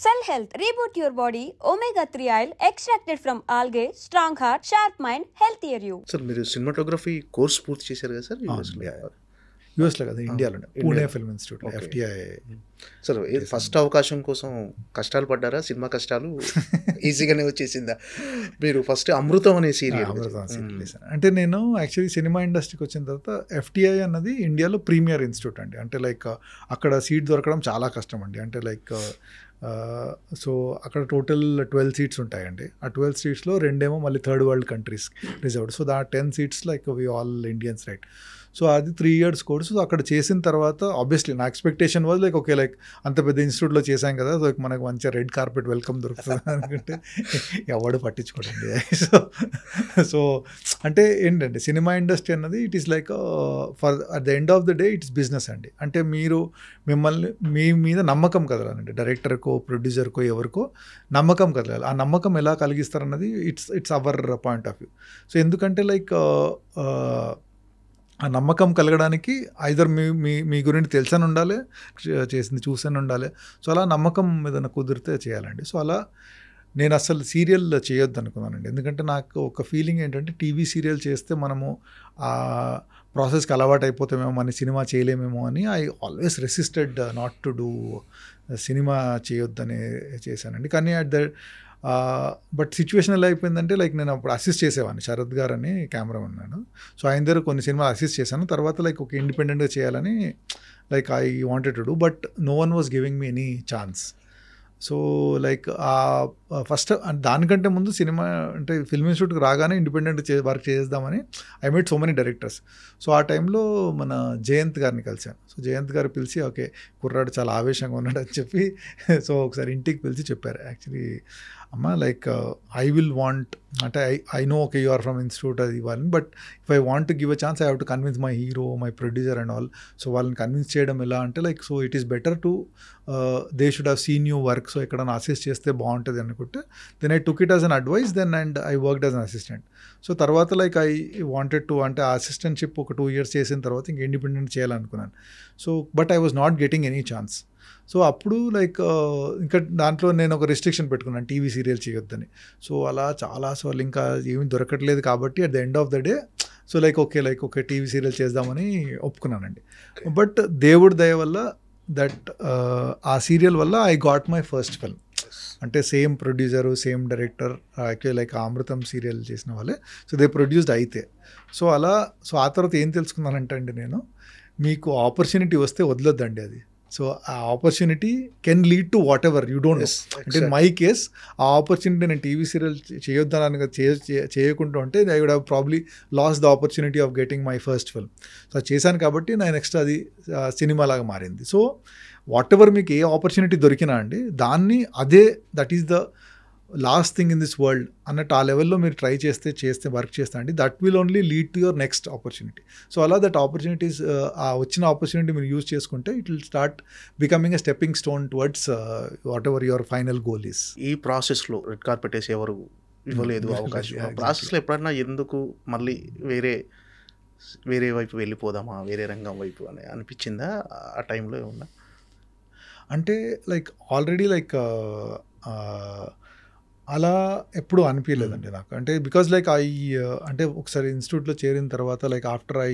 Cell Health, reboot your body, omega-3 oil extracted from algae, strong heart, sharp mind, healthier you. Sir మీరు cinematography course పూర్తి చేశారు కదా sir యూఎస్లో కదా, ఇండియాలోనే పూణే ఫిల్మ్ ఇన్స్టిట్యూట్లో FTI. సార్ ఫస్ట్ అవకాశం కోసం కష్టాలు పడ్డారా? సినిమా కష్టాలు ఈజీగానే వచ్చేసిందా? మీరు ఫస్ట్ అమృతం అనే సీరియల్ అంటే నేను యాక్చువల్లీ సినిమా ఇండస్ట్రీకి వచ్చిన తర్వాత FTI అన్నది ఇండియాలో ప్రీమియర్ ఇన్స్టిట్యూట్ అండి. అంటే లైక్ అక్కడ సీట్ దొరకడం చాలా కష్టం అండి. అంటే లైక్ సో అక్కడ టోటల్ 12 సీట్స్ ఉంటాయండి. ఆ 12 సీట్స్లో 2 ఏమో మళ్ళీ third world countries reserved. So 10 seats like we all Indians, right? So అది 3 years కోర్స్. సో అక్కడ చేసిన తర్వాత ఆబ్వియస్లీ నా expectation was like okay, like అంత పెద్ద ఇన్స్టిట్యూట్లో చేశాం కదా, సో మనకు మంచిగా రెడ్ కార్పెట్ వెల్కమ్ దొరుకుతుంది అనుకుంటే ఎవడు పట్టించుకోండి. సో అంటే ఏంటంటే సినిమా ఇండస్ట్రీ అన్నది it is like for at the end of the day it's business అండి. అంటే మీరు మిమ్మల్ని మీ మీద నమ్మకం కదలాలండి, డైరెక్టర్కో ప్రొడ్యూసర్కో ఎవరికో నమ్మకం కదలాలి. ఆ నమ్మకం ఎలా కలిగిస్తారన్నది it's our point of view. So ఎందుకంటే లైక్ ఆ నమ్మకం కలగడానికి ఐదర్ మీ గురించి తెలిసని ఉండాలి, చేసింది చూసని ఉండాలి. సో అలా నమ్మకం ఏదైనా కుదిరితే చేయాలండి. సో అలా నేను అసలు సీరియల్ చేయొద్దు అనుకున్నానండి. ఎందుకంటే నాకు ఒక ఫీలింగ్ ఏంటంటే టీవీ సీరియల్ చేస్తే మనము ఆ ప్రాసెస్కి అలవాటు అయిపోతామేమో, మన సినిమా చేయలేమేమో అని I always resisted not to do cinema చేయొద్దని చేశానండి. కానీ బట్ సిచ్యువేషన్ ఎలా అయిపోయిందంటే లైక్ నేను అప్పుడు అసిస్ట్ చేసేవాడిని, శరత్ గారు అని కెమెరామెన్ నేను. సో ఆయన దగ్గర కొన్ని సినిమాలు అసిస్ట్ చేశాను. తర్వాత లైక్ ఒక ఇండిపెండెంట్గా చేయాలని like I wanted to do, but no one was giving me any chance. So like first దానికంటే ముందు సినిమా అంటే ఫిల్మ్ ఇన్స్టిట్యూట్కి రాగానే ఇండిపెండెంట్ వర్క్ చేద్దామని I made so many directors. So ఆ టైంలో మన జయంత్ గారిని కలిశాను. సో జయంత్ గారు పిలిచి ఓకే కుర్రాడు చాలా ఆవేశంగా ఉన్నాడు అని చెప్పి సో ఒకసారి ఇంటికి పిలిచి చెప్పారు, యాక్చువల్లీ అమ్మ లైక్ ఐ విల్ వాంట్ అంటే I know okay you are from institute అది ఇవ్వాలని, but if I want to give a chance I have to convince my hero, my producer and all. So వాళ్ళని convince చేయడం ఎలా అంటే like so it is better to they should have seen you work. So ఎక్కడైనా assist చేస్తే బాగుంటుంది అనుకుంటే then I took it as an advice then and I worked as an assistant. So తర్వాత like I wanted to అంటే ఆ assistantship ఒక 2 years చేసిన తర్వాత ఇంక ఇండిపెండెంట్ చేయాలనుకున్నాను. So but I was not getting any chance. So అప్పుడు like ఇంకా దాంట్లో నేను ఒక రిస్ట్రిక్షన్ పెట్టుకున్నాను, టీవీ సీరియల్ చేయొద్దని. సో అలా చాలాసార్లు ఇంకా ఏమీ దొరకట్లేదు కాబట్టి at the end of the day so like okay TV serial చేద్దామని ఒప్పుకున్నానండి. బట్ దేవుడి దయ వల్ల దట్ ఆ సీరియల్ వల్ల I got my first film. అంటే same producer same director actually like Amrutham serial చేసిన వాళ్ళే. సో దే ప్రొడ్యూస్డ్ అయితే. సో అలా సో ఆ తర్వాత ఏం తెలుసుకున్నానంటే అండి నేను, మీకు ఆపర్చునిటీ వస్తే వదలొద్దండి అది. సో ఆ opportunity can lead to whatever you don't know. అంటే ఇన్ మై కేస్ ఆ ఆపర్చునిటీ నేను టీవీ సీరియల్ చేయొద్దని చేయకుండా ఉంటే I would have probably lost the opportunity of getting my first film. So చేశాను కాబట్టి నా నెక్స్ట్ అది సినిమా లాగా మారింది. సో వాట్ ఎవర్ మీకు ఏ ఆపర్చునిటీ దొరికినా అండి దాన్ని అదే that is the last thing in this world అన్నట్టు ఆ లెవెల్లో మీరు ట్రై చేస్తే వర్క్ చేస్తే అండి that will only lead to your next opportunity. So అలా దట్ ఆపర్చునిటీస్ ఆ వచ్చిన ఆపర్చునిటీ మీరు యూజ్ చేసుకుంటే it will start becoming a stepping stone towards what ever your final goal is. ఈ ప్రాసెస్లో రెడ్ కార్పెట్ వేసి ఎవరు ఇవ్వలేదు అవకాశం, ఆ ప్రాసెస్లో ఎప్పుడన్నా ఎందుకు మళ్ళీ వేరే వైపు వెళ్ళిపోదామా, వేరే రంగం వైపు అని అనిపించిందా ఆ టైంలో ఏమన్నా? అంటే లైక్ ఆల్రెడీ లైక్ అలా ఎప్పుడూ అనిపించలేదండి నాకు. అంటే బికాజ్ లైక్ అంటే ఒకసారి ఇన్స్టిట్యూట్లో చేరిన తర్వాత like after I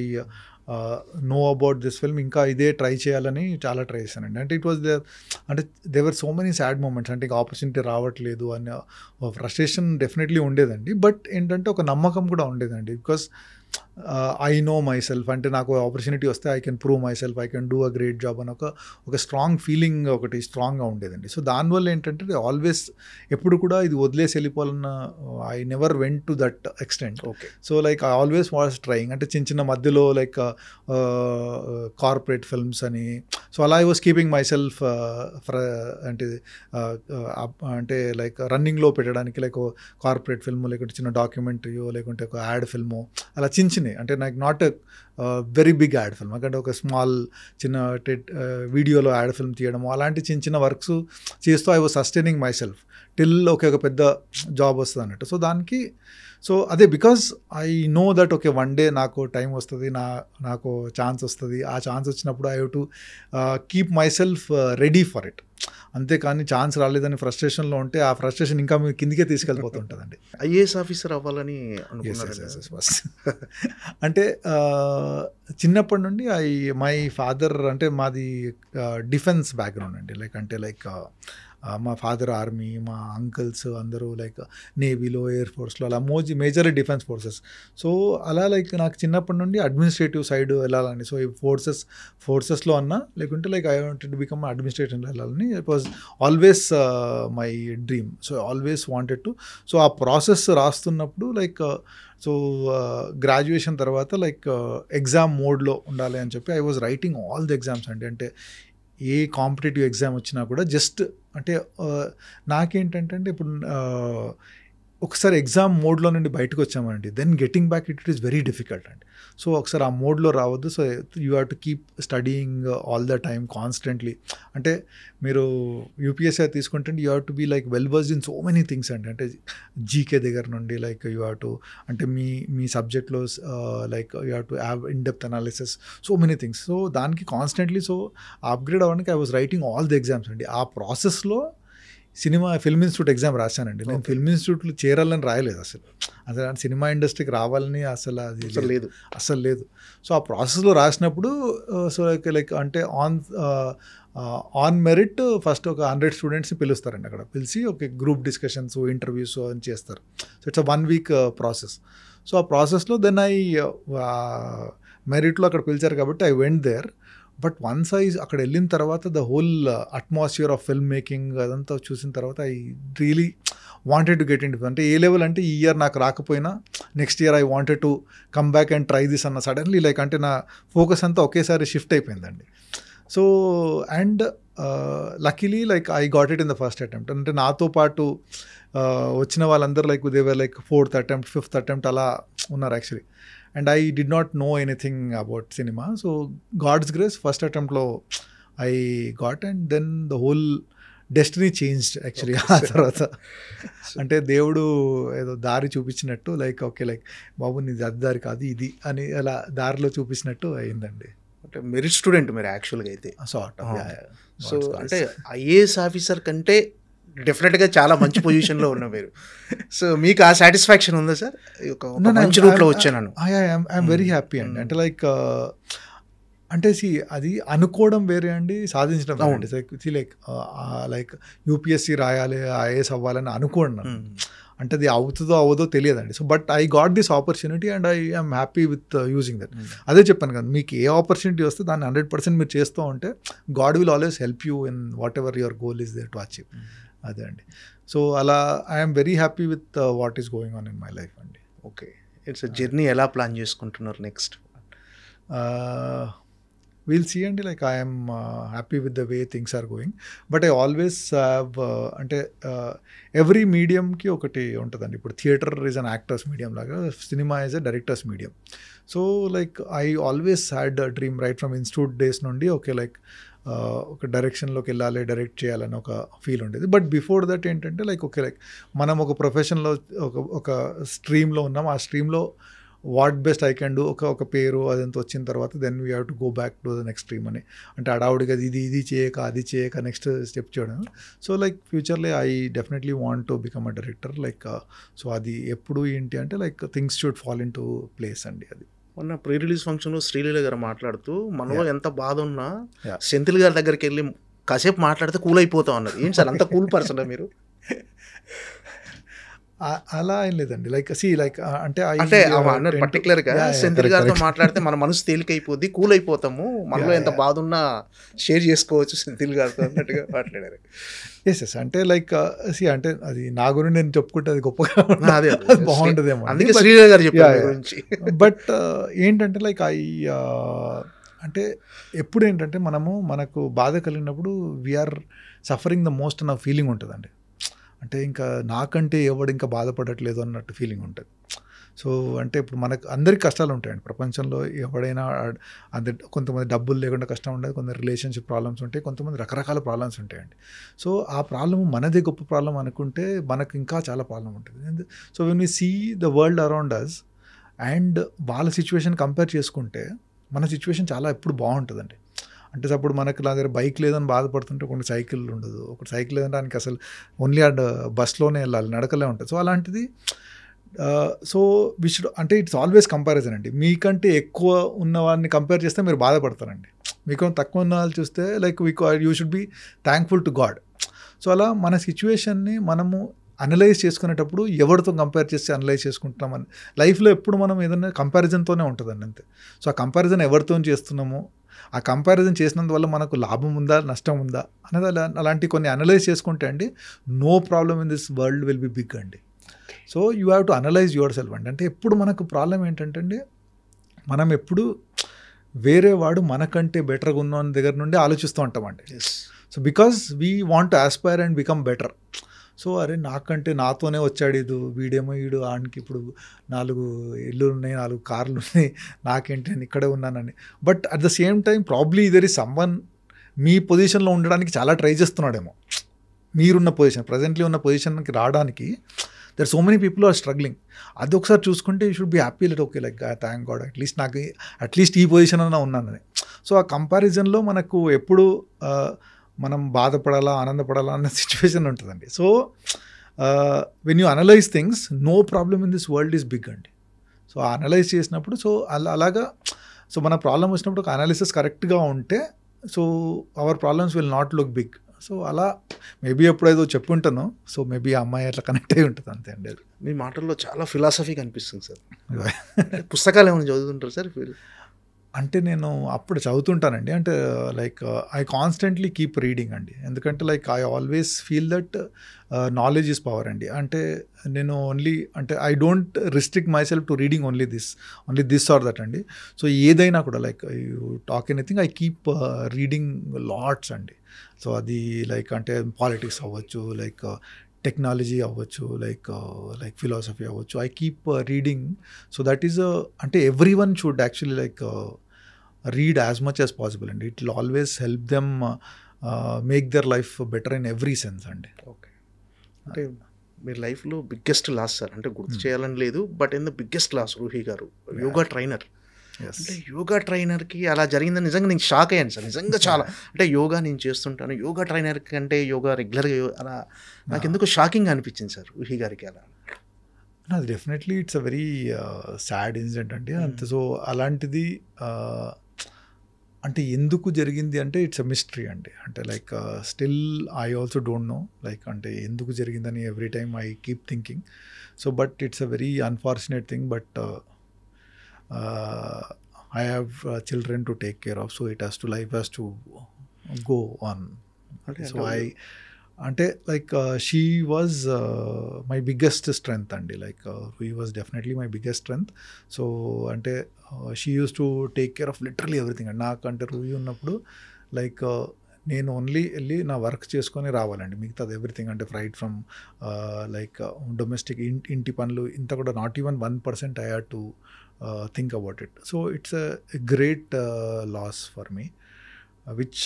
know about this film ఇంకా ఇదే ట్రై చేయాలని చాలా ట్రై చేశానండి. అంటే ఇట్ వాజ్ అంటే దేవర్ సో మెనీ సాడ్ మూమెంట్స్. అంటే ఇంకా ఆపర్చునిటీ రావట్లేదు అనే ఫ్రస్ట్రేషన్ డెఫినెట్లీ ఉండేదండి. బట్ ఏంటంటే ఒక నమ్మకం కూడా ఉండేదండి. Because I know my self, అంటే నాకు ఆపర్చునిటీ వస్తే I can prove my self, I can do a great job అని ఒక స్ట్రాంగ్ ఫీలింగ్ ఒకటి స్ట్రాంగ్గా ఉండేదండి. సో దానివల్ల ఏంటంటే ఆల్వేస్ ఎప్పుడు కూడా ఇది వదిలేసి వెళ్ళిపోవాలన్న I never went to that extent. Okay. So like I always was trying. అంటే చిన్న మధ్యలో లైక్ కార్పొరేట్ ఫిల్మ్స్ అని, సో అలా I was keeping myself అంటే లైక్ రన్నింగ్లో పెట్టడానికి లైక్ కార్పొరేట్ ఫిల్మ్ లేకుంటే చిన్న డాక్యుమెంటరీయో లేకుంటే ఒక యాడ్ ఫిల్మో అలా చిన్నవి. అంటే నాకు not very big ad film, అంటే ఒక స్మాల్ చిన్న వీడియోలో యాడ్ ఫిల్మ్ తీయడం, అలాంటి చిన్న చిన్న వర్క్స్ చేస్తూ I was sustaining my self till ఒక పెద్ద జాబ్ వస్తుంది అన్నట్టు. సో దానికి సో అదే because I know that okay one day నాకు టైం వస్తుంది, నాకు ఛాన్స్ వస్తుంది, ఆ ఛాన్స్ వచ్చినప్పుడు I have to keep my self ready for it. అంతేకాని ఛాన్స్ రాలేదని ఫ్రస్ట్రేషన్లో ఉంటే ఆ ఫ్రస్ట్రేషన్ ఇంకా మీరు కిందికే తీసుకెళ్ళిపోతుంటుందండి. ఐఏఎస్ ఆఫీసర్ అవ్వాలని అంటే చిన్నప్పటి నుండి మై ఫాదర్ అంటే మాది డిఫెన్స్ బ్యాక్గ్రౌండ్ అండి. లైక్ మా ఫాదర్ ఆర్మీ, మా అంకల్స్ అందరూ లైక్ నేవీలో, ఎయిర్ ఫోర్స్లో, అలా మేజర్లీ డిఫెన్స్ ఫోర్సెస్. సో అలా లైక్ నాకు చిన్నప్పటి నుండి అడ్మినిస్ట్రేటివ్ సైడ్ వెళ్ళాలని, సో ఈ ఫోర్సెస్లో అన్నా లేకుంటే like I wanted to become అడ్మినిస్ట్రేటివ్లో వెళ్ళాలని it was always my dream. So always wanted to. So ఆ ప్రాసెస్ రాస్తున్నప్పుడు లైక్ సో గ్రాడ్యుయేషన్ తర్వాత లైక్ ఎగ్జామ్ మోడ్లో ఉండాలి అని చెప్పి I was writing all the exams అండి. అంటే ఏ కాంపిటేటివ్ ఎగ్జామ్ వచ్చినా కూడా జస్ట్ అంటే నాకేంటంటే ఇప్పుడు ఒకసారి ఎగ్జామ్ మోడ్లో నుండి బయటకు వచ్చామండి, then getting back it is very difficult అండి. సో ఒకసారి ఆ మోడ్లో రావద్దు. So you have to keep studying all the time constantly. అంటే మీరు యూపీఎస్సీ తీసుకుంటే you have to be like well versed in so many things అండి. అంటే జీకే దగ్గర నుండి లైక్ యూ హ్యావ్ టు అంటే మీ సబ్జెక్ట్లో like you have to have in depth analysis, so many things. So దానికి కాన్స్టెంట్లీ సో అప్గ్రేడ్ అవ్వడానికి I was writing all the exams అండి. ఆ ప్రాసెస్లో ఫిల్మ్ ఇన్స్టిట్యూట్ ఎగ్జామ్ రాశానండి. నేను ఫిల్మ్ ఇన్స్టిట్యూట్లో చేరాలని రాయలేదు అసలు సినిమా ఇండస్ట్రీకి రావాలని అసలు అది అసలు లేదు. సో ఆ ప్రాసెస్లో రాసినప్పుడు సో లైక్ అంటే ఆన్ మెరిట్ ఫస్ట్ ఒక 100 స్టూడెంట్స్ని పిలుస్తారండి. అక్కడ పిలిచి ఒక గ్రూప్ డిస్కషన్స్, ఇంటర్వ్యూస్ అని చేస్తారు. So it's 1 week process. So ఆ ప్రాసెస్లో దెన్ మెరిట్లో అక్కడ పిలిచారు కాబట్టి I went there. But once అక్కడ వెళ్ళిన తర్వాత the whole atmosphere of film making అదంతా చూసిన తర్వాత I really wanted to get in. అంటే ఏ లెవెల్ అంటే ఈ ఇయర్ నాకు రాకపోయినా next year I wanted to come back and try this అన్న సడన్లీ లైక్ అంటే నా ఫోకస్ అంతా ఒకేసారి షిఫ్ట్ అయిపోయిందండి. So and luckily like I got it in the first attempt. అంటే నాతో పాటు వచ్చిన వాళ్ళందరూ like they were like 4th attempt 5th attempt అలా ఉన్నారు actually. And I did not know anything about cinema. So God's grace first అటెంప్ట్లో I got and then the whole destiny changed actually. ఆ తర్వాత అంటే దేవుడు ఏదో దారి చూపించినట్టు లైక్ ఓకే లైక్ బాబు నీది అది దారి కాదు ఇది అని అలా దారిలో చూపించినట్టు అయిందండి. అంటే మెరిట్ స్టూడెంట్ మీరు యాక్చువల్గా అయితే. సో అంటే ఐఏఎస్ ఆఫీసర్ కంటే డెఫినెట్గా చాలా మంచి పొజిషన్లో ఉన్నా మీరు. సో మీకు ఆ సాటిస్ఫాక్షన్ ఉందా సార్? మంచి రూట్లో వచ్చాను. ఐఎమ్ వెరీ హ్యాపీ అండి. అంటే లైక్ అంటే అది అనుకోవడం వేరే అండి, సాధించడం అండి. లైక్ యూపీఎస్సీ రాయాలి, ఐఏఎస్ అవ్వాలని అనుకోండి. అంటే అది అవుతుందో అవ్వదో తెలియదండి. So but I got this opportunity and I am happy with using that. అదే చెప్పాను కదా, మీకు ఏ ఆపర్చునిటీ వస్తే దాన్ని 100% మీరు చేస్తూ ఉంటే God will always help you in whatever your goal is there to achieve. అదే అండి. సో అలా I'm very happy with what is going on in my life అండి. ఓకే, ఇట్స్ జర్నీ ఎలా ప్లాన్ చేసుకుంటున్నారు నెక్స్ట్? we'll see అండి. Like I'm happy with the way things are going. But I always have అంటే every మీడియంకి ఒకటి ఉంటుందండి. ఇప్పుడు theatre is an actors medium లాగా, cinema is a director's medium. So like I always had a dream right from institute days నుండి. Okay like ఒక డైరెక్షన్లోకి వెళ్ళాలి, డైరెక్ట్ చేయాలని ఒక ఫీల్ ఉండేది. బట్ బిఫోర్ దట్ ఏంటంటే లైక్ ఓకే లైక్ మనం ఒక ప్రొఫెషన్లో ఒక స్ట్రీమ్లో ఉన్నాం, ఆ స్ట్రీమ్లో what best I can do ఒక పేరు అదంతా వచ్చిన తర్వాత then we have to go back to the next stream అని. అంటే అడావుడిగా ఇది చేయక అది చేయక నెక్స్ట్ స్టెప్ చేయడం. సో లైక్ ఫ్యూచర్లో I definitely want to become a director. Like so అది ఎప్పుడు ఏంటి అంటే like things should fall in to place అండి. అది మొన్న ప్రీ రిలీజ్ ఫంక్షన్లో శ్రీలీల గారు మాట్లాడుతూ మనలో ఎంత బాధ ఉన్నా సెంథిల్ గారి దగ్గరికి వెళ్ళి కాసేపు మాట్లాడితే కూల్ అయిపోతాం అన్నారు. ఏంటి సార్ అంత కూల్ పర్సన్ మీరు? అలా ఏం లేదండి. లైక్ లైక్ అంటే పర్టికులర్గా సెంథిల్ గారితో మాట్లాడితే మన మనసు తేలికైపోద్ది, కూల్ అయిపోతాము, మనలో ఎంత బాధ ఉన్నా షేర్ చేసుకోవచ్చు సెంథిల్ గారితో అన్నట్టుగా మాట్లాడారు. ఎస్ అంటే లైక్ అంటే అది నా గురించి నేను చెప్పుకుంటే అది గొప్పగా బాగుంటుందేమో, అందుకే శ్రీలీల గారు చెప్పారు. బట్ ఏంటంటే లైక్ అంటే ఎప్పుడు ఏంటంటే మనకు బాధ కలిగినప్పుడు వీఆర్ సఫరింగ్ ద మోస్ట్ అన్న ఫీలింగ్ ఉంటుందండి. అంటే ఇంకా నాకంటే ఎవడు ఇంకా బాధపడట్లేదు అన్నట్టు ఫీలింగ్ ఉంటుంది. సో అంటే ఇప్పుడు మనకు అందరికి కష్టాలు ఉంటాయండి ప్రపంచంలో. ఎవడైనా అంతే, కొంతమంది డబ్బులు లేకుండా కష్టం ఉండదు, కొంత రిలేషన్షిప్ ప్రాబ్లమ్స్ ఉంటాయి, కొంతమంది రకరకాల ప్రాబ్లమ్స్ ఉంటాయండి. సో ఆ ప్రాబ్లమ్ మనదే గొప్ప ప్రాబ్లం అనుకుంటే మనకు ఇంకా చాలా ప్రాబ్లం ఉంటుంది. So when we see the world around us and వాళ్ళ సిచ్యువేషన్ కంపేర్ చేసుకుంటే మన సిచ్యువేషన్ చాలా ఎప్పుడు బాగుంటుందండి. అంటే అప్పుడు మనకు నా దగ్గర బైక్ లేదని బాధపడుతుంటే కొన్ని సైకిల్ ఉండదు, ఒకటి సైకిల్ లేదంటే దానికి అసలు ఓన్లీ ఆ బస్లోనే వెళ్ళాలి, నడకలే ఉంటుంది. సో అలాంటిది సో వి షుడ్, అంటే ఇట్స్ ఆల్వేస్ కంపారిజన్ అండి. మీకంటే ఎక్కువ ఉన్న వాడిని కంపేర్ చేస్తే మీరు బాధపడతారండి. మీకు తక్కువ ఉన్న వాళ్ళు చూస్తే like you should be thankful to God. So అలా మన సిచ్యువేషన్ని మనము అనలైజ్ చేసుకునేటప్పుడు ఎవరితో కంపేర్ చేసి అనలైజ్ చేసుకుంటున్నామని లైఫ్లో ఎప్పుడు మనం ఏదైనా కంపారిజన్తోనే ఉంటుందండి అంతే. సో ఆ కంపారిజన్ ఎవరితో చేస్తున్నామో, ఆ కంపారిజన్ చేసినందువల్ల మనకు లాభం ఉందా నష్టం ఉందా అనేది అలాంటి కొన్ని అనలైజ్ చేసుకుంటే అండి no problem in this world will be big అండి. So you have to analyse yourself అండి. అంటే ఎప్పుడు మనకు ప్రాబ్లం ఏంటంటే అండి, మనం ఎప్పుడు వేరే వాడు మనకంటే బెటర్గా ఉన్న దగ్గర నుండి ఆలోచిస్తూ ఉంటామండి. So because we want to Aspire and become better. So అరే నాకంటే నాతోనే వచ్చాడు వీడు ఆడికి ఇప్పుడు 4 ఇల్లు ఉన్నాయి, 4 కార్లు ఉన్నాయి, నాకేంటి నేను ఇక్కడే ఉన్నానని. But at the same time probably there is someone మీ పొజిషన్లో ఉండడానికి చాలా ట్రై చేస్తున్నాడేమో. మీరున్న పొజిషన్, ప్రజెంట్లీ ఉన్న పొజిషన్కి రావడానికి there so many people are struggling. అది ఒకసారి చూసుకుంటే you should be happy like okay like thank God at least ఈ పొజిషన్ అన్నా ఉన్నానని. సో ఆ కంపారిజన్లో మనకు ఎప్పుడు మనం బాధపడాలా ఆనందపడాలా అన్న సిచ్యువేషన్ ఉంటుందండి. So when you analyse things no problem in this world is big అండి. సో అనలైజ్ చేసినప్పుడు సో అలాగా సో మన ప్రాబ్లం వచ్చినప్పుడు ఒక అనాలిసిస్ కరెక్ట్గా ఉంటే so our problems will not look big. So అలా మేబీ ఎప్పుడేదో చెప్పుంటాను. సో మేబీ ఆ అమ్మాయి అట్లా కనెక్ట్ అయి ఉంటుంది అంతే అండి. మీ మాటల్లో చాలా ఫిలాసఫీ కనిపిస్తుంది సార్. పుస్తకాలు ఏమైనా చదువుతుంటారు సార్? అంటే నేను అప్పుడు చదువుతుంటానండి. అంటే like I constantly keep reading అండి. ఎందుకంటే like I always feel that knowledge is power అండి. అంటే నేను ఓన్లీ అంటే I don't restrict myself to reading only this or that అండి. సో ఏదైనా కూడా like you talk anything I keep reading lots అండి. సో అది లైక్ అంటే పాలిటిక్స్ అవ్వచ్చు, లైక్ టెక్నాలజీ అవ్వచ్చు, లైక్ ఫిలాసఫీ అవ్వచ్చు. I keep reading. So that is అంటే everyone should actually like read as much as possible అండి. It will always help them make their life better in every sense అండి. Okay, అంటే మీ లైఫ్లో biggest loss sir, అంటే గుర్తు చేయాలని లేదు, but in the biggest loss Roohi గారు యోగా ట్రైనర్. అంటే యోగా ట్రైనర్కి అలా జరిగిందని నిజంగా నేను షాక్ అయ్యాను సార్. నిజంగా చాలా, అంటే యోగా నేను చేస్తుంటాను, యోగా ట్రైనర్ కంటే యోగా రెగ్యులర్గా అలా నాకు ఎందుకు షాకింగ్ అనిపించింది సార్ రూహి గారికి అలా. అది definitely it's a very sad incident అండి. అంతే. సో అలాంటిది అంటే ఎందుకు జరిగింది అంటే ఇట్స్ అ మిస్టరీ అండి. అంటే like still I also don't know like అంటే ఎందుకు జరిగిందని every time I keep thinking. So but it's a very unfortunate thing. But I have children to take care of, so life has to go on. So అంటే like she was my biggest strength అండి. Like he was definitely my biggest strength. So అంటే she used to take care of literally everything అండి. నాకంటే రూహి ఉన్నప్పుడు like నేను only వెళ్ళి నా work చేసుకొని రావాలండి, మిగతాది ఎవ్రీథింగ్ అంటే ఫ్రైట్ ఫ్రమ్ లైక్ డొమెస్టిక్ ఇంటి పనులు ఇంత కూడా not even 1% I had to think about it. So it's a great loss for me, which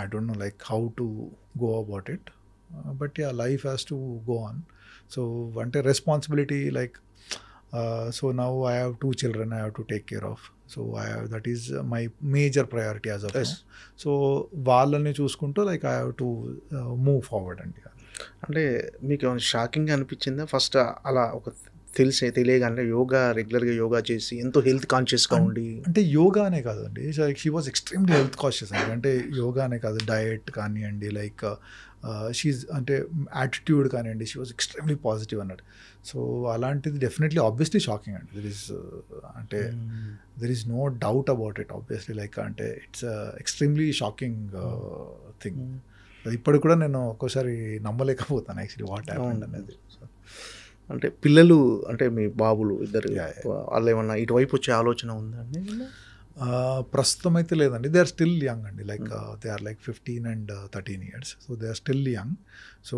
I don't know like how to go about it, but yeah, life has to go on. So one responsibility like so now I have 2 children I have to take care of. So that is my major priority as of now. So వాళ్ళని చూసుకుంటూ like I have to move forward అండి. అంటే మీకు ఏమైనా shocking అనిపించిందా first అలా ఒక తెలియగానే యోగా రెగ్యులర్గా యోగా చేసి ఎంతో హెల్త్ కాన్షియస్గా ఉండి? అంటే యోగా అనే కాదండి, she was extremely health conscious అండి. అంటే యోగా అనే కాదు, డయట్ కానివ్వండి, లైక్ షీజ్ అంటే యాటిట్యూడ్ కానివ్వండి, షీ వాజ్ ఎక్స్ట్రీమ్లీ పాజిటివ్ అన్నట్టు. సో అలాంటిది డెఫినెట్లీ ఆబ్వియస్లీ షాకింగ్ అండి. There is no doubt about it obviously. Like అంటే ఇట్స్ ఎక్స్ట్రీమ్లీ షాకింగ్ థింగ్. అది ఇప్పుడు కూడా నేను ఒక్కోసారి నమ్మలేకపోతాను యాక్చువల్లీ వాట్ హ్యాపెండ్ అనేది. అంటే పిల్లలు అంటే మీ బాబులు ఇద్దరు వాళ్ళు ఏమన్నా ఇటువైపు వచ్చే ఆలోచన ఉందా అండి? ప్రస్తుతం అయితే లేదండి. దే ఆర్ స్టిల్ యంగ్ అండి. Like they are like 15 and 13 years. So they are still young. So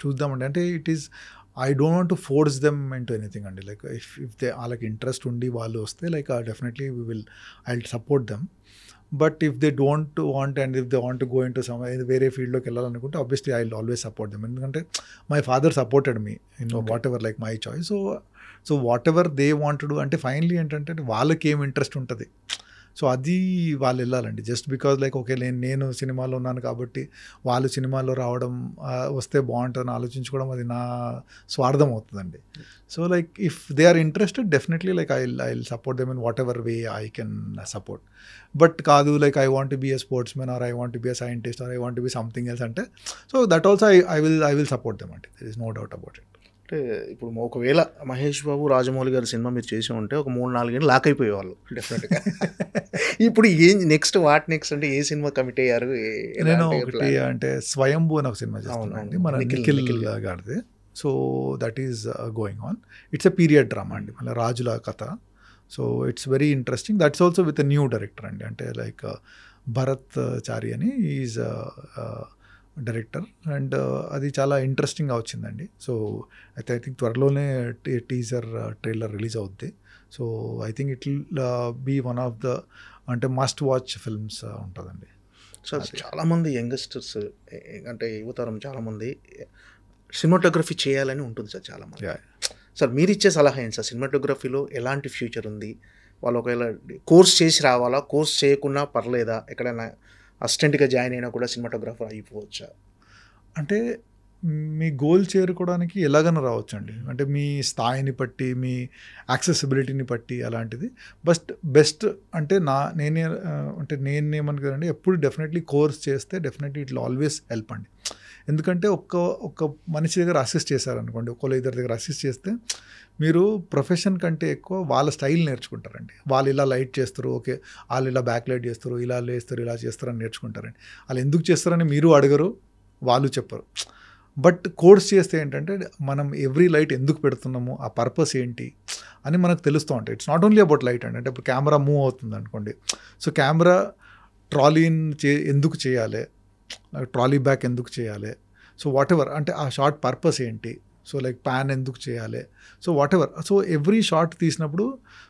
చూద్దామండి. అంటే it is I don't want to force them into anything అండి. లైక్ ఇఫ్ దే వాళ్ళకి ఇంట్రెస్ట్ ఉండి వాళ్ళు వస్తే like definitely I will support them. But if they don't want and if they want go in to some వేరే ఫీల్డ్లోకి వెళ్ళాలనుకుంటే obviously I will always support them. ఎందుకంటే my father supported me in whatever like my choice. So whatever they want to do అంటే finally ఏంటంటే వాళ్ళకి ఏం interest ఉంటుంది, so అది వాళ్ళు వెళ్ళాలండి. జస్ట్ బికాజ్ లైక్ ఓకే నేను సినిమాలో ఉన్నాను కాబట్టి వాళ్ళు సినిమాలో రావడం వస్తే బాగుంటుందని ఆలోచించుకోవడం అది నా స్వార్థం అవుతుందండి. So like if they are interested definitely like I will support them in whatever way I can support. But కాదు like I want be a sportsmen or I want be a scientist or I want be something else అంటే so that also I will support them అంటే there is no doubt about it. అంటే ఇప్పుడు ఒకవేళ మహేష్ బాబు రాజమౌళి గారి cinema మీరు చేసి ఉంటే ఒక 3-4 ఏళ్ళు లాక్ అయిపోయేవాళ్ళు డెఫినెట్గా. ఇప్పుడు ఏం నెక్స్ట్ అంటే ఏ సినిమా కమిట్ అయ్యారు? నేను ఒకటి అంటే స్వయంభూ అని ఒక సినిమా చేస్తున్నానండి, మన నిఖిల్ గారిది. So that is going on. It's a period drama అండి, మళ్ళీ రాజుల కథ. So it's very interesting. That's also with new director అండి, అంటే లైక్ భరత్ చారి అని ఈజ్ డైరెక్టర్. అండ్ అది చాలా ఇంట్రెస్టింగ్గా వచ్చిందండి. సో అయితే ఐ థింక్ త్వరలోనే టీజర్ ట్రైలర్ రిలీజ్ అవుద్ది. So I think it will be one of the అంటే మస్ట్ వాచ్ ఫిల్మ్స్ ఉంటుందండి. సో చాలామంది యంగ్స్టర్స్ అంటే యువతరం చాలామంది సినిమాటోగ్రఫీ చేయాలని ఉంటుంది సార్ చాలామంది. సార్ మీరు ఇచ్చే సలహా ఏంటి సార్? సినిమాటోగ్రఫీలో ఎలాంటి ఫ్యూచర్ ఉంది? వాళ్ళు ఒకవేళ కోర్స్ చేసి రావాలా, కోర్స్ చేయకుండా పర్లేదా, ఎక్కడైనా అసిస్టెంట్గా జాయిన్ అయినా కూడా సినిమాటోగ్రాఫర్ అయిపోవచ్చా? అంటే మీ గోల్ చేరుకోవడానికి ఎలాగైనా రావచ్చు అండి, అంటే మీ స్థాయిని బట్టి మీ యాక్సెసిబిలిటీని బట్టి అలాంటిది. బెస్ట్ అంటే నేనేమనుకున్నానండి, ఎప్పుడు డెఫినెట్లీ కోర్స్ చేస్తే definitely it will always help అండి. ఎందుకంటే ఒక్క మనిషి దగ్గర అసిస్ట్ చేశారనుకోండి, ఒక్కళ్ళ ఇద్దరి దగ్గర అసిస్ట్ చేస్తే మీరు ప్రొఫెషన్ కంటే ఎక్కువ వాళ్ళ స్టైల్ నేర్చుకుంటారండి. వాళ్ళు ఇలా లైట్ చేస్తారు, ఓకే వాళ్ళు ఇలా బ్యాక్ లైట్ చేస్తారు, ఇలా లేస్తారు, ఇలా చేస్తారని నేర్చుకుంటారండి. వాళ్ళు ఎందుకు చేస్తారని మీరు అడగరు, వాళ్ళు చెప్పరు. బట్ కోర్స్ చేస్తే ఏంటంటే మనం ఎవ్రీ లైట్ ఎందుకు పెడుతున్నాము, ఆ పర్పస్ ఏంటి అని మనకు తెలుస్తూ ఉంటాయి. It's not only about light అండి. అంటే ఇప్పుడు కెమెరా మూవ్ అవుతుంది అనుకోండి, సో కెమెరా ట్రాలీని ఎందుకు చేయాలి, ట్రాలీ బ్యాక్ ఎందుకు చేయాలి, సో వాట్ ఎవర్ అంటే ఆ షార్ట్ పర్పస్ ఏంటి, సో లైక్ ప్యాన్ ఎందుకు చేయాలి, so whatever. So every short తీసినప్పుడు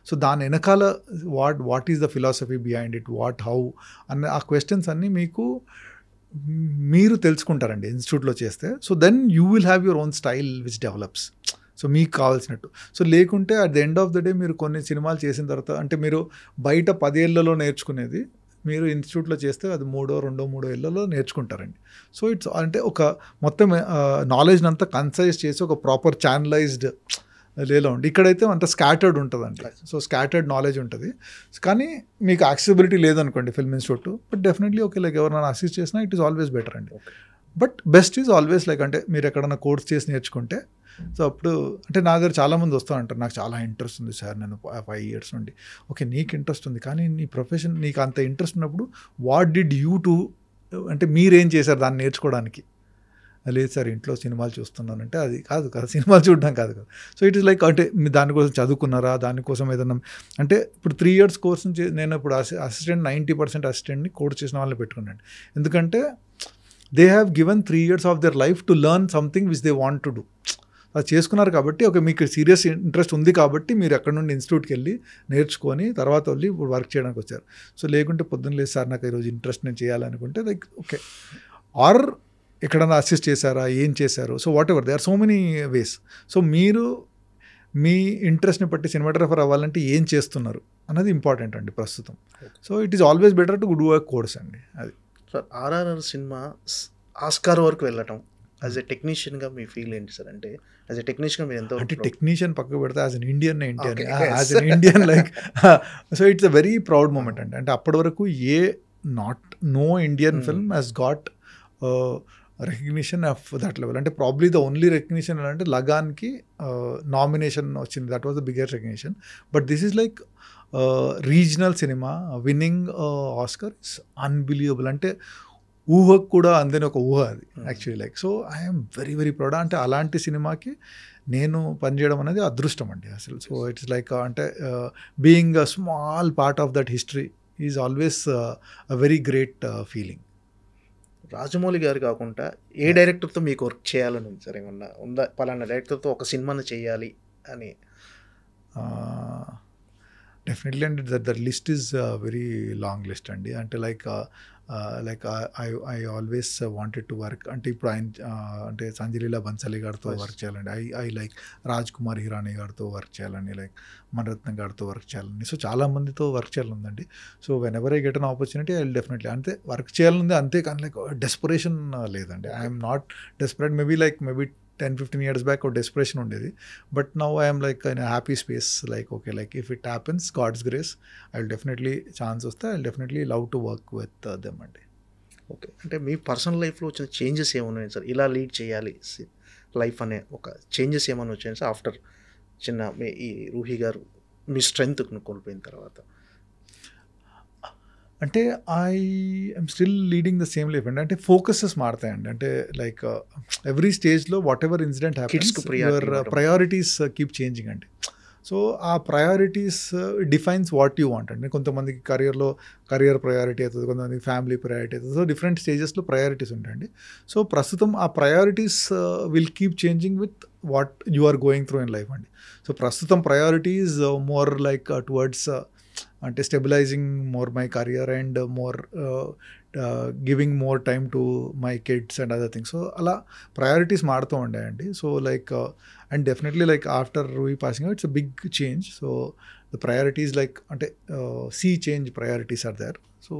సో దాని వెనకాల what is the philosophy behind it, how అన్న ఆ క్వశ్చన్స్ అన్నీ మీరు తెలుసుకుంటారండి ఇన్స్టిట్యూట్లో చేస్తే. So then you will have your own style which develops, so మీకు కావాల్సినట్టు. సో లేకుంటే at the end of the day మీరు కొన్ని సినిమాలు చేసిన తర్వాత అంటే మీరు బయట 10 ఏళ్లలో నేర్చుకునేది మీరు ఇన్స్టిట్యూట్లో చేస్తే అది 2 ఏళ్లలో నేర్చుకుంటారండి. సో ఇట్స్ అంటే ఒక మొత్తం నాలెడ్జ్ని అంతా కన్సైజ్ చేసి ఒక ప్రాపర్ ఛానలైజ్డ్ లేలో ఉండి, ఇక్కడైతే అంత స్కాటర్డ్ ఉంటుందండి. సో స్కాటర్డ్ నాలెడ్జ్ ఉంటుంది, కానీ మీకు యాక్సెసిబిలిటీ లేదనుకోండి film institute, but definitely okay like ఎవరైనా అసిస్ట్ చేసినా ఇట్ ఈస్ ఆల్వేస్ బెటర్ అండి. But best is always like అంటే మీరు ఎక్కడైనా కోర్స్ చేసి నేర్చుకుంటే, సో అప్పుడు అంటే నా దగ్గర చాలామంది వస్తూ ఉంటారు, నాకు చాలా ఇంట్రెస్ట్ ఉంది సార్, నేను 5 years నుండి. ఓకే నీకు ఇంట్రెస్ట్ ఉంది, కానీ నీ ప్రొఫెషన్ నీకు అంత ఇంట్రెస్ట్ ఉన్నప్పుడు వాట్ డిడ్ యూ టు అంటే మీరేం చేశారు దాన్ని నేర్చుకోవడానికి? లేదు సార్ ఇంట్లో సినిమాలు చూస్తున్నానంటే అది కాదు కదా, సినిమాలు చూడడం కాదు కదా. సో ఇట్ ఈస్ లైక్ అంటే మీరు దానికోసం చదువుకున్నారా, దానికోసం ఏదన్నా అంటే ఇప్పుడు 3 years కోర్స్ నుంచి నేను ఇప్పుడు అసిస్టెంట్ 90% అసిస్టెంట్ని కోర్స్ చేసిన వాళ్ళని పెట్టుకున్నాను. ఎందుకంటే they have given 3 years of their life to learn something which they want to do. అది చేసుకున్నారు కాబట్టి ఓకే మీకు సీరియస్ ఇంట్రెస్ట్ ఉంది కాబట్టి మీరు అక్కడ నుండి ఇన్స్టిట్యూట్కి వెళ్ళి నేర్చుకొని తర్వాత వెళ్ళి ఇప్పుడు వర్క్ చేయడానికి వచ్చారు. సో లేకుంటే పొద్దున్న లేదు సార్ నాకు ఈరోజు ఇంట్రెస్ట్ నేను చేయాలనుకుంటే లైక్ ఓకే, ఆర్ ఎక్కడన్నా అసిస్ట్ చేశారా, ఏం చేశారు, so whatever they are so many ways. So మీరు మీ ఇంట్రెస్ట్ని బట్టి సినిమాటోగ్రఫర్ అవ్వాలంటే ఏం చేస్తున్నారు అన్నది ఇంపార్టెంట్ అండి ప్రస్తుతం. So it is always better to do a course అండి. అది సార్ ఆర్ఆర్ఆర్ సినిమా ఆస్కార్ వరకు వెళ్ళటం యాజ్ ఎ టెక్నీషియన్గా మీ ఫీల్ ఏంటి సార్? అంటే యాజ్ ఎ టెక్నీషియన్గా మీరు ఎంతో అంటే టెక్నీషియన్ పక్కకు పెడితే as an Indian as an Indian like so it's a very proud moment అండి. అంటే అప్పటి వరకు no Indian film has got recognition of that level. అంటే ప్రాబ్లీ ద ఓన్లీ రికగ్నిషన్ అంటే లగాన్కి నామినేషన్ వచ్చింది, that was the biggest recognition. But this is like regional cinema winning Oscar is unbelievable. అంటే ఊహకు కూడా అందని ఒక ఊహ అది actually like. So I'm very very proud. అంటే అలాంటి సినిమాకి నేను పనిచేయడం అనేది అదృష్టం అండి అసలు. సో ఇట్స్ లైక్ అంటే being a small part of that history is always a very great feeling. Rajamouli garu కాకుండా ఏ డైరెక్టర్తో మీకు వర్క్ చేయాలని ఉంది సార్? ఏమన్నా ఉందా పలానా డైరెక్టర్తో ఒక సినిమాను చేయాలి అని? డెఫినెట్లీ అండి, the list is very long list అండి. అంటే like I always wanted to work అంటే ఇప్పుడు ఆయన అంటే సంజయ్ లీలా బన్సాలి గారితో వర్క్ చేయాలండి. ఐ లైక్ రాజ్ కుమార్ హిరానీ గారితో వర్క్ చేయాలని, లైక్ మణరత్నం గారితో వర్క్ చేయాలని. సో చాలా మందితో వర్క్ చేయాలండి. So whenever I get an opportunity I will definitely అంటే వర్క్ చేయాలని, అంతే కానీ లైక్ డెస్పరేషన్ లేదండి. I'm not desperate. Maybe 10-15 years back ఒక డెస్పరేషన్ ఉండేది. But now I'm like in happy space. Like okay, like if it happens, God's grace, I will definitely chance వస్తే I will definitely love to work with them అండి. Okay, అంటే మీ personal లైఫ్లో వచ్చిన changes ఏమన్నాయి sir? ఇలా lead చేయాలి life అనే ఒక చేంజెస్ ఏమైనా వచ్చాయి సార్ ఆఫ్టర్ చిన్న ఈ రూహి గారు మీ స్ట్రెంగ్త్ కోల్పోయిన తర్వాత? అంటే I am still leading the same life అండి. అంటే ఫోకసెస్ మారుతాయండి. అంటే లైక్ ఎవ్రీ స్టేజ్లో whatever incident happens, your priorities keep changing అండి. సో ఆ priorities defines what you want అండి. కొంతమందికి కరియర్ ప్రయారిటీ అవుతుంది, కొంతమందికి ఫ్యామిలీ ప్రయారిటీ అవుతుంది. సో డిఫరెంట్ స్టేజెస్లో ప్రయారిటీస్ ఉంటాయండి. సో ప్రస్తుతం ఆ priorities will keep changing with what you are going through in life అండి. సో ప్రస్తుతం ప్రయారిటీస్ మోర్ లైక్ టువర్డ్స్ అంటే stabilising more my career and more giving more time to my kids and other things. So అలా priorities మారుతూ ఉండాయండి. So like and definitely like after Roohi passing it's a big change. So the priorities like అంటే see change priorities are there. So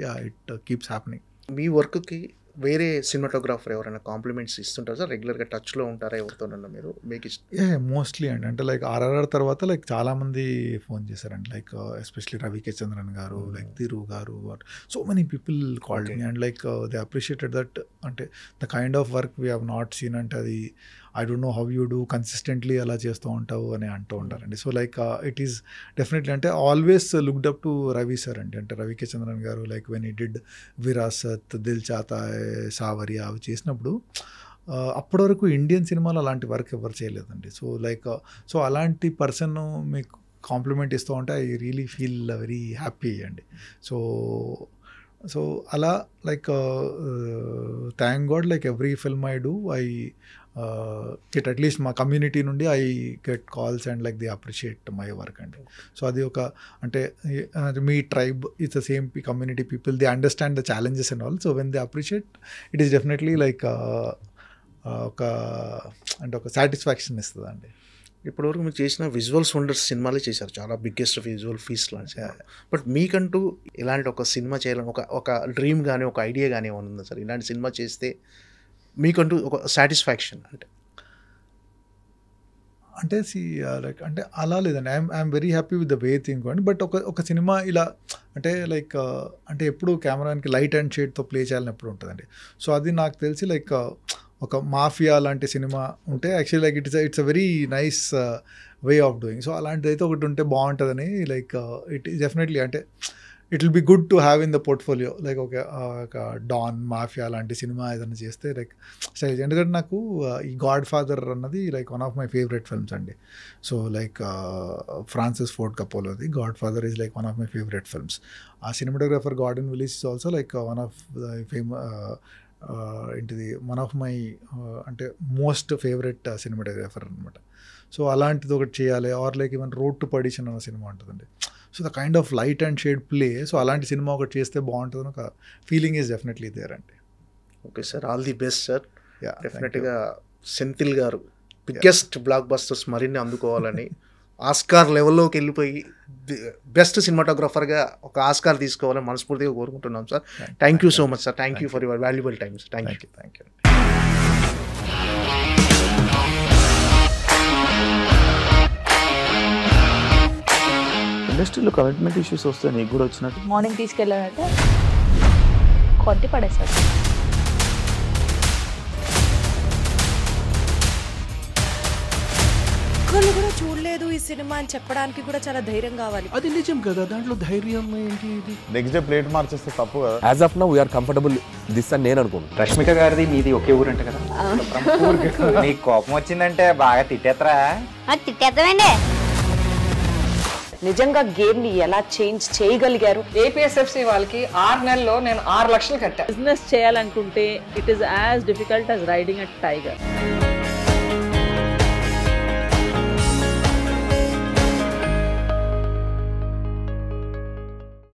yeah, it keeps happening. మీ వర్క్కి వేరే cinematographer ఎవరైనా compliments ఇస్తుంటారు sir? రెగ్యులర్గా టచ్లో ఉంటారా ఎవరితోనన్నా మీరు? మీకు మోస్ట్లీ అండి. అంటే లైక్ ఆర్ఆర్ఆర్ తర్వాత లైక్ చాలామంది ఫోన్ చేశారండి. లైక్ ఎస్పెషలీ రవి కే చంద్రన్ గారు, లైక్ తిరు గారు, so many people called me and like they appreciated that. అంటే the kind of work we have not seen. అంటే అది I don't know how you do consistently అలా చేస్తూ ఉంటావు అని అంటూ ఉంటారండి. So like it is definitely అంటే always looked up to Ravi sir అండి. అంటే రవి కే చంద్రన్ గారు like when he did Virasat, Dil చాతా high, Sanwaliya అవి చేసినప్పుడు అప్పటి వరకు ఇండియన్ సినిమాలో అలాంటి వర్క్ ఎవరు చేయలేదండి. సో లైక్ సో అలాంటి పర్సన్ మీకు కాంప్లిమెంట్ ఇస్తూ ఉంటే I really feel very happy అండి. సో అలా like thank God like every film I do I get at least మా కమ్యూనిటీ నుండి I get calls and like they appreciate my work అండి. So అది ఒక అంటే మీ tribe it's the same community people, they understand the challenges and all. So when they appreciate it is definitely like ఒక satisfaction ఇస్తుంది అండి. ఇప్పటివరకు మీరు చేసిన విజువల్స్ వండర్స్ సినిమాలే చేశారు, చాలా బిగ్గెస్ట్ విజువల్ ఫీస్ట్ లాంటి సినిమా. బట్ మీకంటూ ఇలాంటి ఒక సినిమా చేయాలని ఒక డ్రీమ్ కానీ ఒక ఐడియా కానీ ఏమైనా ఉందా సార్? ఇలాంటి సినిమా చేస్తే మీకంటూ ఒక సాటిస్ఫాక్షన్ అంటే లైక్ అంటే అలా లేదండి. I'm very happy with the way thing అండి. బట్ ఒక సినిమా ఇలా అంటే లైక్ అంటే ఎప్పుడు కెమెరాకి లైట్ అండ్ షేడ్తో ప్లే చేయాలని ఎప్పుడు ఉంటుందండి. సో అది నాకు తెలిసి లైక్ ఒక మాఫియా లాంటి సినిమా ఉంటే actually like it's a very nice way of doing. So అలాంటిది అయితే ఒకటి ఉంటే బాగుంటుందని లైక్ ఇట్ ఈస్ డెఫినెట్లీ అంటే it will be good to have in the portfolio. Like ఒక డాన్ మాఫియా లాంటి సినిమా ఏదైనా చేస్తే లైక్ స్టైల్. ఎందుకంటే నాకు ఈ గాడ్ ఫాదర్ అన్నది like one of my favourite films అండి. సో లైక్ ఫ్రాన్సిస్ ఫోర్డ్ కపోలోది Godfather is like one of my favourite films. ఆ cinematographer Gordon Willis is also like one of one of my అంటే most favourite cinematographer అనమాట. సో అలాంటిది ఒకటి చేయాలి. Or like even Road to Perdition అన్న cinema ఉంటుందండి. So the kind of light and shade play. So అలాంటి సినిమా ఒకటి చేస్తే బాగుంటుంది ఒక ఫీలింగ్ ఈజ్ డెఫినెట్లీ దేర్ అండి. Okay sir, all the best sir. డెఫినెట్గా సెంథిల్ గారు బిగ్గెస్ట్ బ్లాక్ బస్టర్స్ మరిన్ని అందుకోవాలని ఆస్కార్ లెవెల్లోకి వెళ్ళిపోయి బెస్ట్ సినిమాటోగ్రాఫర్గా ఒక ఆస్కార్ తీసుకోవాలని మనస్ఫూర్తిగా కోరుకుంటున్నాం sir. Thank you so much sir. Thank you for your valuable time sir. Thank you. ఇండస్ట్రీలో కమిట్మెంట్ ఇష్యూస్ వస్తే నీకు కూడా వచ్చినట్టు? మార్నింగ్ తీసుకెళ్ళాలంటే కొట్టి పడేసాడు. ఒక్కళ్ళు కూడా చూడలేదు ఈ సినిమా అని చెప్పడానికి కూడా చాలా ధైర్యం కావాలి. అది నిజం కదా, దాంట్లో ధైర్యం ఏంటి? నెక్స్ట్ డే ప్లేట్ మార్చేస్తే తప్పు కదా. As of now we're comfortable this అని నేను అనుకుంటున్నాను. రష్మిక గారిది మీది ఒకే ఊరు అంట కదా? నీకు కోపం వచ్చిందంటే బాగా తిట్టేత్తరా? తిట్టేద్దామండి. నిజంగా గేమ్ ని ఎలా చేంజ్ చేయగలిగారు? ఏపీఎస్ఎఫ్సి వాళ్ళకి 6 నెలల్లో నేను 6 లక్షలు కట్టా. బిజినెస్ చేయాలనుకుంటే it is as difficult as riding a tiger.